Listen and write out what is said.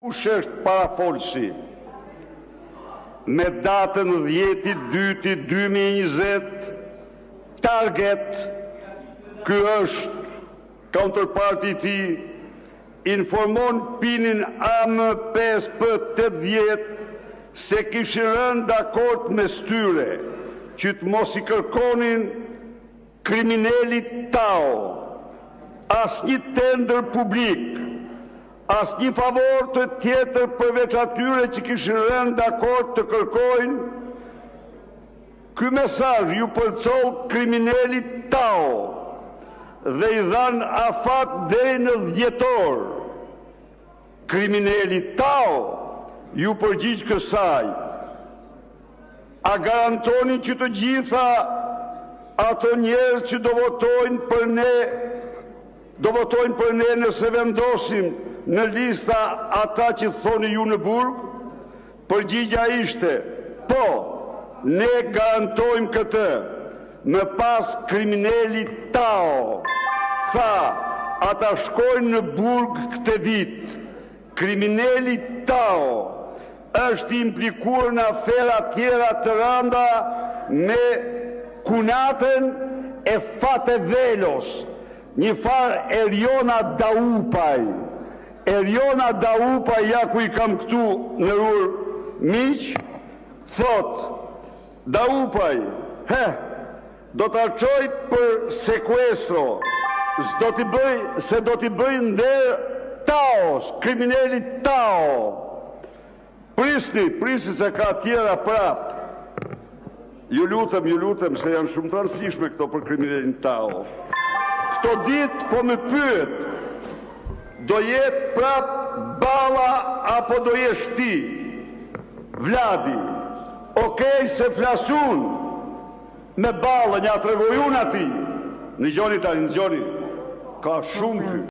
Kush është parafolsi? Me datën 10/2/2020, Target, ky është counterparti i tij, informon pinin AM5P80 se kishin rënë dakord me styre që të mos i kërkonin kriminalit Tao asnjë tender publik, asnjë favor të tjetër përveç atyre që kishin rënë dakord të kërkojnë. Ky mesazh ju përcoll kriminalit Tao dhe i dhan afat deri në dhjetor. Kriminali Tao ju përgjigj kësaj. A garantoni që të gjitha ato njerëz që do votojnë për ne nëse vendosim në lista ata që thoni ju në burg? Përgjigja ishte, po, ne garantojmë këtë. Më pas kriminali Tao tha, ata shkojnë në burg këtë vit. Kriminali Tao është implikuar në afera tjera të rënda me kunatën e Fate Velos, një farë Eriona Daupaj. Eriona Daupaj, ja ku i kam këtu në rur miq, thot, Daupaj, do të arqoj për sekuestro, se do t'i bëj nder Taos, kriminali Tao. Prisni se ka tjera prap. Ju lutem, se janë shumë të rëndësishme këto për kriminalin Tao. Këto ditë po më pyet, do jetë prap Balla apo do jesh ti? Vladi, okej se flasun me Ballën, ja tregoj unë ati. Në gjoni tani, ka shumë ky.